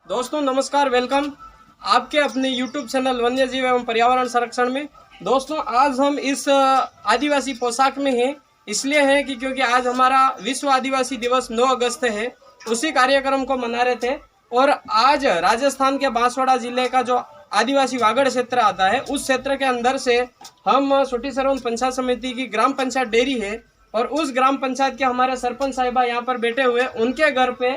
दोस्तों नमस्कार, वेलकम आपके अपने YouTube चैनल वन्यजीव एवं पर्यावरण संरक्षण में। दोस्तों आज हम इस आदिवासी पोशाक में हैं, इसलिए हैं कि क्योंकि आज हमारा विश्व आदिवासी दिवस 9 अगस्त है। उसी कार्यक्रम को मना रहे थे और आज राजस्थान के बांसवाड़ा जिले का जो आदिवासी वागड़ क्षेत्र आता है, उस क्षेत्र के अंदर से हम छोटी सरवन पंचायत समिति की ग्राम पंचायत डेरी है और उस ग्राम पंचायत के हमारे सरपंच साहिबा यहाँ पर बैठे हुए, उनके घर पे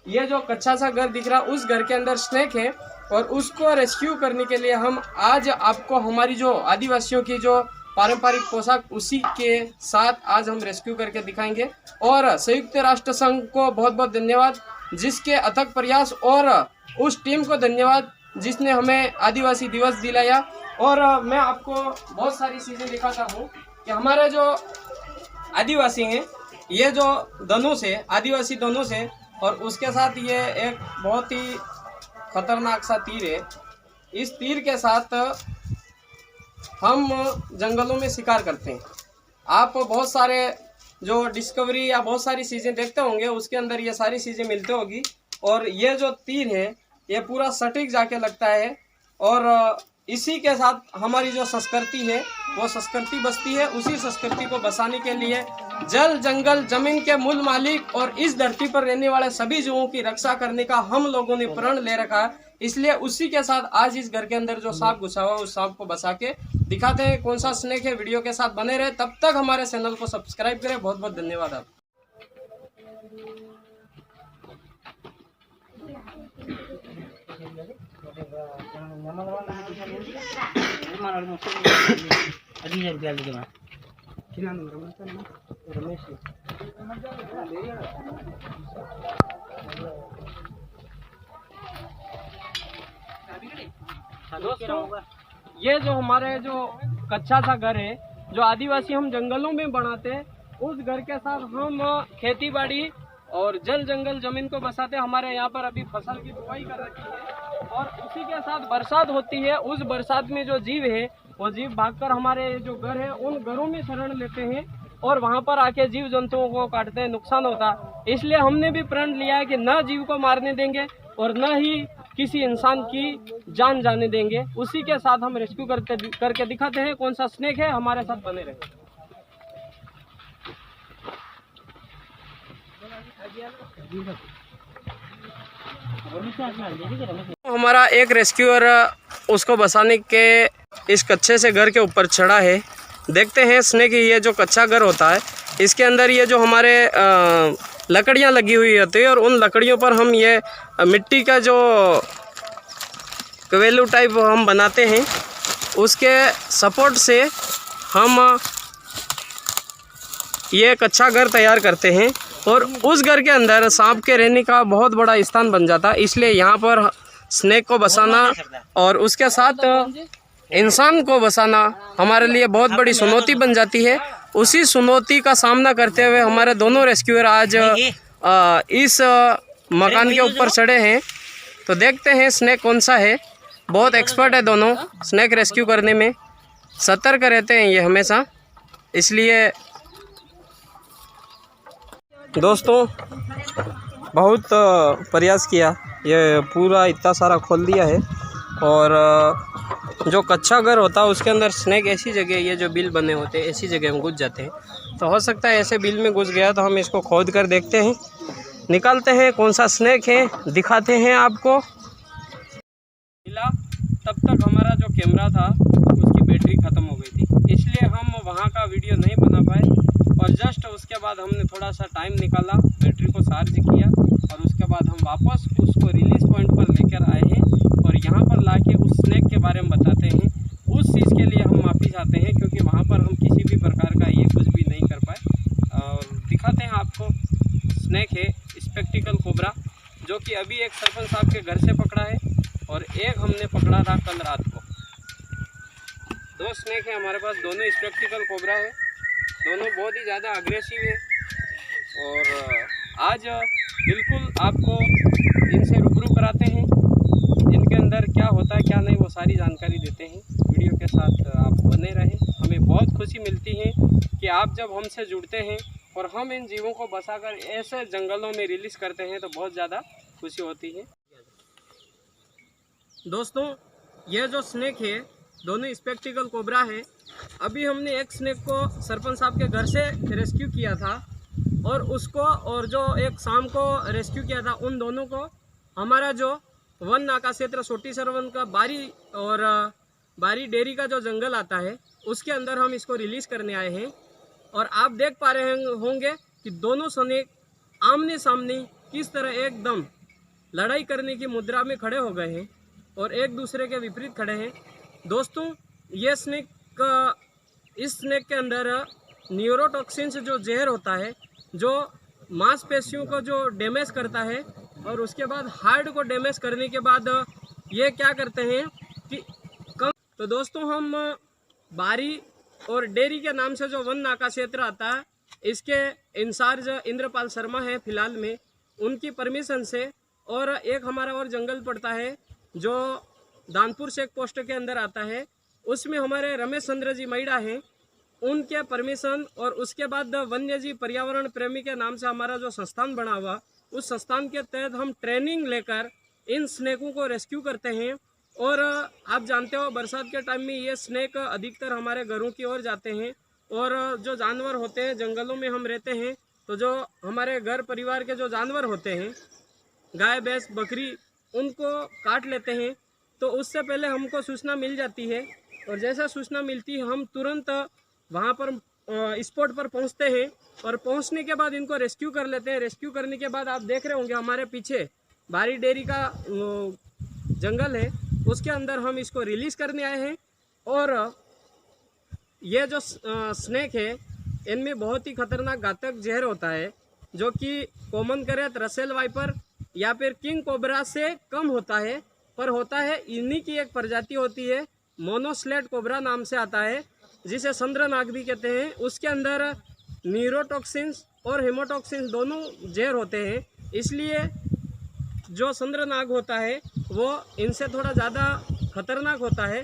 ये जो कच्चा सा घर दिख रहा है उस घर के अंदर स्नेक है और उसको रेस्क्यू करने के लिए हम आज आपको हमारी जो आदिवासियों की जो पारंपरिक पोशाक उसी के साथ आज हम रेस्क्यू करके दिखाएंगे। और संयुक्त राष्ट्र संघ को बहुत बहुत धन्यवाद जिसके अथक प्रयास, और उस टीम को धन्यवाद जिसने हमें आदिवासी दिवस दिलाया। और मैं आपको बहुत सारी चीज़ें दिखाता हूँ कि हमारे जो आदिवासी हैं, ये जो धनुष है आदिवासी धनुष है और उसके साथ ये एक बहुत ही खतरनाक सा तीर है। इस तीर के साथ हम जंगलों में शिकार करते हैं। आप बहुत सारे जो डिस्कवरी या बहुत सारी चीज़ें देखते होंगे, उसके अंदर ये सारी चीज़ें मिलती होगी। और ये जो तीर है ये पूरा सटीक जाके लगता है और इसी के साथ हमारी जो संस्कृति है वो संस्कृति बसती है। उसी संस्कृति को बसाने के लिए जल जंगल जमीन के मूल मालिक और इस धरती पर रहने वाले सभी जीवों की रक्षा करने का हम लोगों ने प्रण ले रखा है। इसलिए उसी के साथ आज इस घर के अंदर जो सांप घुसा हुआ है उस सांप को बचा के दिखाते हैं कौन सा स्नेक है। वीडियो के साथ बने रहे, तब तक हमारे चैनल को सब्सक्राइब करें। बहुत बहुत धन्यवाद आप। दोस्तों ये जो हमारे जो कच्चा सा घर है जो आदिवासी हम जंगलों में बनाते हैं, उस घर के साथ हम खेती बाड़ी और जल जंगल जमीन को बसाते हैं। हमारे यहाँ पर अभी फसल की बुआई कर रखी है और उसी के साथ बरसात होती है। उस बरसात में जो जीव है वो जीव भागकर हमारे जो घर है उन घरों में शरण लेते हैं और वहाँ पर आके जीव जंतुओं को काटते हैं, नुकसान होता है। इसलिए हमने भी प्रण लिया है कि न जीव को मारने देंगे और न ही किसी इंसान की जान जाने देंगे। उसी के साथ हम रेस्क्यू करके दिखाते हैं कौन सा स्नेक है। हमारे साथ बने रहे। हमारा एक रेस्क्यूअर उसको बचाने के इस कच्चे से घर के ऊपर चढ़ा है। देखते हैं स्नेक, ये जो कच्चा घर होता है इसके अंदर ये जो हमारे लकड़ियाँ लगी हुई होती है और उन लकड़ियों पर हम ये मिट्टी का जो कवेलू टाइप हम बनाते हैं, उसके सपोर्ट से हम ये कच्चा घर तैयार करते हैं और उस घर के अंदर सांप के रहने का बहुत बड़ा स्थान बन जाता है। इसलिए यहाँ पर स्नेक को बसाना और उसके साथ इंसान को बसाना हमारे लिए बहुत बड़ी चुनौती बन जाती है। उसी चुनौती का सामना करते हुए हमारे दोनों रेस्क्यूअर आज इस मकान के ऊपर चढ़े हैं। तो देखते हैं स्नेक कौन सा है। बहुत एक्सपर्ट है दोनों स्नेक रेस्क्यू करने में, सतर्क रहते हैं ये हमेशा। इसलिए दोस्तों बहुत प्रयास किया, ये पूरा इतना सारा खोल दिया है। और जो कच्चा घर होता है उसके अंदर स्नेक ऐसी जगह, ये जो बिल बने होते हैं ऐसी जगह में घुस जाते हैं। तो हो सकता है ऐसे बिल में घुस गया, तो हम इसको खोद कर देखते हैं, निकालते हैं कौन सा स्नेक है, दिखाते हैं आपको। मिला तब तक हमारा जो कैमरा था उसकी बैटरी ख़त्म हो गई थी, इसलिए हम वहाँ का वीडियो नहीं बना पाए। और जस्ट उसके बाद हमने थोड़ा सा टाइम निकाला, बैटरी को चार्ज किया और उसके बाद हम वापस उसको रिलीज पॉइंट पर लेकर आए हैं और यहाँ पर लाके उस स्नेक के बारे में बताते हैं। उस चीज़ के लिए हम माफ़ी चाहते हैं क्योंकि वहाँ पर हम किसी भी प्रकार का ये कुछ भी नहीं कर पाए। और दिखाते हैं आपको स्नेक है स्पेक्टिकल कोबरा, जो कि अभी एक सरपंच साहब के घर से पकड़ा है और एक हमने पकड़ा था कल रात को। 2 स्नेक है हमारे पास, दोनों स्पेक्टिकल कोबरा है, दोनों बहुत ही ज़्यादा अग्रेसिव है। और आज बिल्कुल आपको इनसे रूबरू कराते हैं, इनके अंदर क्या होता है क्या नहीं वो सारी जानकारी देते हैं। वीडियो के साथ आप बने रहें। हमें बहुत खुशी मिलती है कि आप जब हमसे जुड़ते हैं और हम इन जीवों को बचाकर ऐसे जंगलों में रिलीज़ करते हैं तो बहुत ज़्यादा खुशी होती है। दोस्तों ये जो स्नेक है दोनों स्पेक्टिकल कोबरा है। अभी हमने एक स्नेक को सरपंच साहब के घर से रेस्क्यू किया था और उसको और जो एक शाम को रेस्क्यू किया था, उन दोनों को हमारा जो वन नाका क्षेत्र सोटी सरवन का बारी और बारी डेयरी का जो जंगल आता है उसके अंदर हम इसको रिलीज़ करने आए हैं। और आप देख पा रहे होंगे कि दोनों स्नेक आमने सामने किस तरह एकदम लड़ाई करने की मुद्रा में खड़े हो गए हैं और एक दूसरे के विपरीत खड़े हैं। दोस्तों ये स्नेक इस स्नेक के अंदर न्यूरोटॉक्सिन्स जो जहर होता है जो मांसपेशियों को जो डैमेज करता है और उसके बाद हार्ट को डैमेज करने के बाद ये क्या करते हैं कि तो दोस्तों हम बारी और डेयरी के नाम से जो वन नाका क्षेत्र आता है इसके इंचार्ज इंद्रपाल शर्मा है फिलहाल में, उनकी परमिशन से, और एक हमारा और जंगल पड़ता है जो दानपुर चेक पोस्ट के अंदर आता है, उसमें हमारे रमेश चंद्र जी मैडा हैं, उनके परमिशन और उसके बाद वन्य जीव पर्यावरण प्रेमी के नाम से हमारा जो संस्थान बना हुआ, उस संस्थान के तहत हम ट्रेनिंग लेकर इन स्नेकों को रेस्क्यू करते हैं। और आप जानते हो बरसात के टाइम में ये स्नेक अधिकतर हमारे घरों की ओर जाते हैं और जो जानवर होते हैं जंगलों में हम रहते हैं तो जो हमारे घर परिवार के जो जानवर होते हैं गाय भैंस बकरी उनको काट लेते हैं। तो उससे पहले हमको सूचना मिल जाती है और जैसा सूचना मिलती है हम तुरंत वहाँ पर स्पॉट पर पहुँचते हैं और पहुँचने के बाद इनको रेस्क्यू कर लेते हैं। रेस्क्यू करने के बाद आप देख रहे होंगे हमारे पीछे बारी डेयरी का जंगल है, उसके अंदर हम इसको रिलीज़ करने आए हैं। और ये जो स्नेक है इनमें बहुत ही खतरनाक घातक जहर होता है जो कि कॉमन करेट रसेल वाइपर या फिर किंग कोबरा से कम होता है, पर होता है इन्हीं की एक प्रजाति होती है मोनोस्लेट कोबरा नाम से आता है जिसे चंद्रनाग भी कहते हैं। उसके अंदर न्यूरोटॉक्सिन्स और हेमोटॉक्सिन्स दोनों जहर होते हैं, इसलिए जो चंद्रनाग होता है वो इनसे थोड़ा ज़्यादा खतरनाक होता है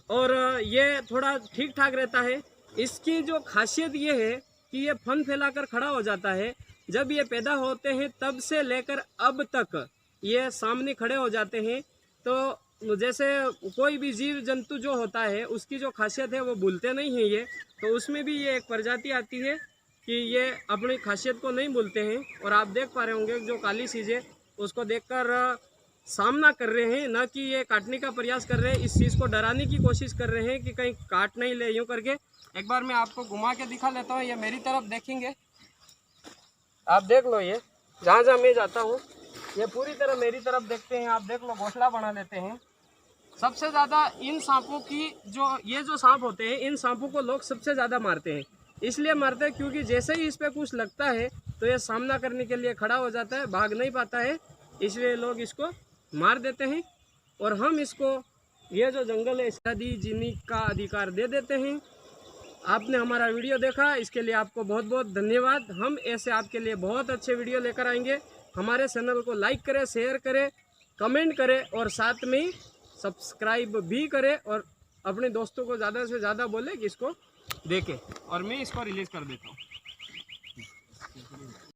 और ये थोड़ा ठीक ठाक रहता है। इसकी जो खासियत ये है कि ये फन फैलाकर खड़ा हो जाता है। जब ये पैदा होते हैं तब से लेकर अब तक ये सामने खड़े हो जाते हैं। तो जैसे कोई भी जीव जंतु जो होता है उसकी जो खासियत है वो भूलते नहीं हैं ये, तो उसमें भी ये एक प्रजाति आती है कि ये अपनी खासियत को नहीं भूलते हैं। और आप देख पा रहे होंगे जो काली चीज़ है उसको देखकर सामना कर रहे हैं, ना कि ये काटने का प्रयास कर रहे हैं, इस चीज़ को डराने की कोशिश कर रहे हैं कि कहीं काट नहीं ले यूँ करके। एक बार मैं आपको घुमा के दिखा लेता हूँ, ये मेरी तरफ देखेंगे, आप देख लो, ये जहाँ जहाँ मैं जाता हूँ ये पूरी तरह मेरी तरफ देखते हैं। आप देख लो घोंसला बना लेते हैं। सबसे ज़्यादा इन सांपों की ये जो सांप होते हैं इन सांपों को लोग सबसे ज़्यादा मारते हैं। इसलिए मारते हैं क्योंकि जैसे ही इस पर कुछ लगता है तो ये सामना करने के लिए खड़ा हो जाता है, भाग नहीं पाता है, इसलिए लोग इसको मार देते हैं। और हम इसको ये जो जंगल है इसका जीने का अधिकार दे देते हैं। आपने हमारा वीडियो देखा इसके लिए आपको बहुत बहुत धन्यवाद। हम ऐसे आपके लिए बहुत अच्छे वीडियो लेकर आएंगे। हमारे चैनल को लाइक करें, शेयर करें, कमेंट करें और साथ में सब्सक्राइब भी करें और अपने दोस्तों को ज़्यादा से ज़्यादा बोले कि इसको देखें। और मैं इसको रिलीज़ कर देता हूँ।